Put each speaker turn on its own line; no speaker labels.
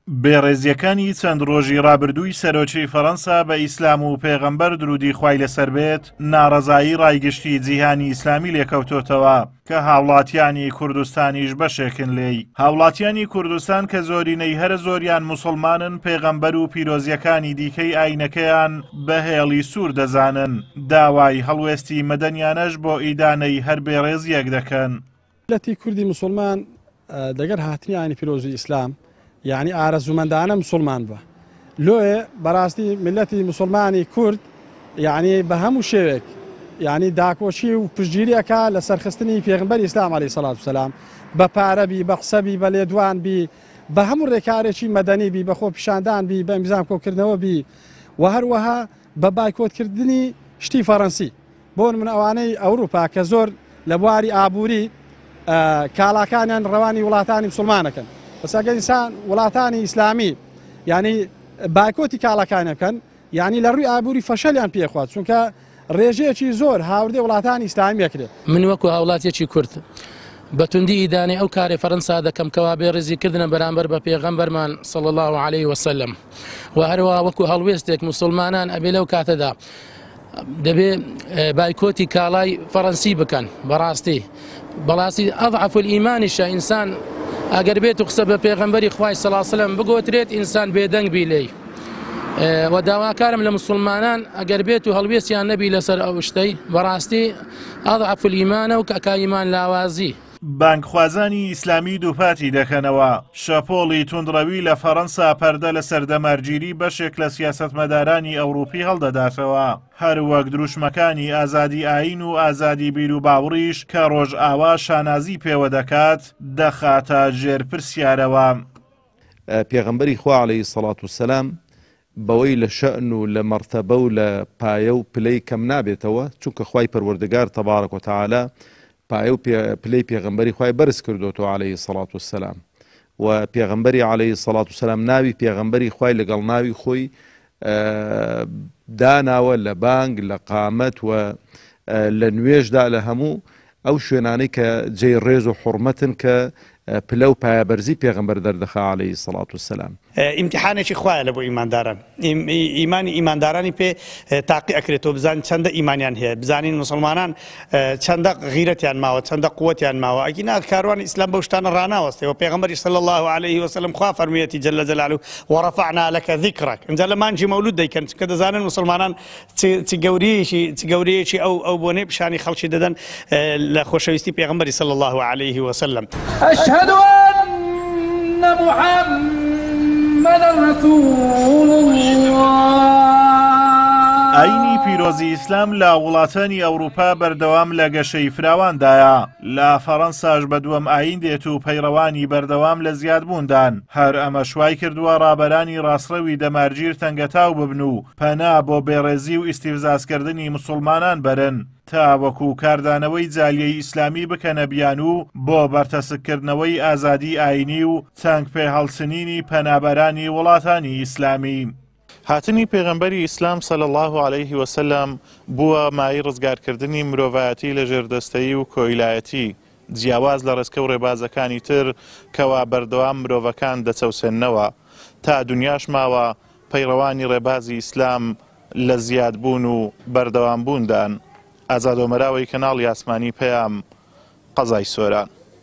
بێڕێزیەکانی چەند ڕۆژی ڕابردووی سەرۆکی فەڕەنسا بە ئیسلام و پێغەمبەر درودی خوای لەسەر بێت ناڕەزایی ڕایگشتی جیهانی ئیسلامی لێکەوتۆتەوە کە هاوڵاتیانی کوردستانیش بەشێکن لێی. هاوڵاتیانی کوردستان کە زۆرینەی هەرە زۆریان موسڵمانن پێغەمبەر و پیرۆزیەکانی دیکەی ئاینەکەیان بە هێڵی سوور دەزانن، داوای هەڵوێستی مەدەنیانەش بۆ ئیدانەی هەر بێڕێزیەک دەکەن.
ملەتی کوردی موسڵمان دەگەر هاتنی ئاینی پیرۆزی ئیسلام یعنی ئارەزومەندانە موسڵمان بە لۆیە بەڕاستی ملەتی موسڵمانی کورد یعنی بە هەموو شێوێک یعنی داکۆچی و پشتگیریەکە لە سەرخستنی پێغمبەری ئیسلام عەلەیهی سەڵات وسەلام بە پارەبی بە قسەبی بە لێدوان بی بە هەموو ڕێکارێکی مەدەنی بی بە خۆ پیشاندان بی بە ئیمزام کۆکردنەوە بی و هەروەها بە بایکۆتکردنی شتی فەڕەنسی بۆ من ئەوانەی ئەوروپا کە زۆر لە بواری ئابووری کاڵاکانیان ڕەوانی وڵاتانی موسڵمانەکەن بەسەگە ئینسان وڵاتانی ئیسلامی یعنی بایکۆتی کاڵەکانە بکەن یعنی لە ڕووی ئابووری فەشەلیان پێخوات چونکە ڕێژەیەکی زۆر هاوردەی وڵاتانی ئیسلامی ئەکرێت.
من وەکو هاوڵاتیەکی کورد بەتوندی ئیدانەی ئەو کاری فەڕەنسا دەکەم کەوا بێڕێزیکردنە بەرامبەر بە پێغەمبەرمان صلی الله علیه وسلم و هەروەها وەکو هەڵوێستێک موسڵمانان ئەبێ لەو کاتەدا دەبێ بایکۆتی کاڵای فەڕەنسی بکەن. بەڕاستی ئەضعف الئیمانیشە ئینسان ئەگەر بێت و قسە بە پێغەمبەری خوای صلی الله علیه وسلم بگۆترێت ئینسان بێدەنگ بی لێی و داواکارم لە موسڵمانان ئەگەر بێت و هەڵوێستیان نەبی لەسەر ئەو شتەی بەڕاستی ئەضعف الئیمانە و کە ئیمان لاوازی.
بانکخوازانی ئیسلامی دووپاتی دەکەنەوە. شەپۆڵی توندڕەوی لە فەڕەنسا پەردە لە سەردەمەرگیری بەشێک لە سیاسەتمەدارانی ئەوروپی هەڵدەداتەوە، هەروەک دروشمەکانی ئازادی ئاین و ئازادی بیر و باوڕیش کە ڕۆژئاوا شانازی پێوە دەکات دەخاتە ژێرپرسیارەوە.
پێغەمبەری خوا عەلەیهی سەڵات وسەلام بەوەی لە شەئن و لە مەرتەبە و لە پایە و پلەی کەم نابێتەوە چونکە خوای پەروەردگار تەبارەک و تەعالا پایە و پلەی پێغەمبەری خوای بەرز کردوتەوە عەلەیهی سەڵات وسەلام و پێغەمبەری عەلەیهی سەڵات وسەلام ناوی پێغەمبەری خوای لەگەڵ ناوی خۆی داناوە لە بانگ لە قامەت و لە نوێژدا لە هەموو ئەو شوێنانەی کە جێی ڕێز و حورمەتن کە پلە و پایەبەرزی پێغەمبەر دەردەخا عەلەیهی سەڵات وسەلام.
ئیمتیحانێکی خوایە لە بۆ ئیمانداران، ئیمانی ئیماندارانی پێ تاقی ئەکرێتەوە بزان چەندە ئیمانیان هەیە، بزانین مسلمانان چەندە غیرەتیان ماوە چەندە قووەتیان ماوە. ئەگینا کاروانی ئیسلام بەو شتانە ڕاناوەستەوە. پێغەمبەری صلی الله علیه وسلم خوا فەرموویەتی جەل جەلاله وەڕەفەعنا لەکە ذیکرەک. اینجا لە مانجی مەولود دەیکەن کە دەزانن مسلمانان چ گەورەیەکی ئەو بۆنەی پیشانی خەڵکی دەدەن لە خۆشەویستی پێغەمبەری صلی الله علیه وسلم.
أشهد أن محمدا رسول الله.
ئاینی پیرۆزی ئیسلام لە وڵاتانی ئەوروپا بەردەوام لە گەشەی فراواندایە. لە فەڕەنساش بەدووەم ئاین دێت و پەیڕەوانی بەردەوام لە زیادبووندان. هەر ئەمە شوای کردووە ڕابەرانی ڕاستڕەوی دەمارگیر تەنگەتاو ببن و پەنا بۆ بێڕێزی و ئیستیفزازکردنی موسڵمانان بەرن تا وەکو کاردانەوەی جالیەی ئیسلامی بکەنە بیان و بۆ بەرتەسکردنەوەی ئازادی ئاینی و تەنگ پێهەڵچنینی پەنابەرانی وڵاتانی ئیسلامی. هاتنی پێغەمبەری ئیسلام صلی الله علیه وسلم بووە مای ڕزگارکردنی مرۆڤایەتی لە ژێردەستەیی و کۆیلایەتی جیاواز لە ڕێسکە و ڕێبازەکانی تر کەوا بەردەوام مرۆڤەکان دەچەوسێننەوە تا دنیاش ماوە پەیڕەوانی ڕێبازی ئیسلام لە زیادبوون و بەردەوامبووندان. ئازادۆمەراوەی کەناڵی ئاسمانی پەیام قەزای سۆران.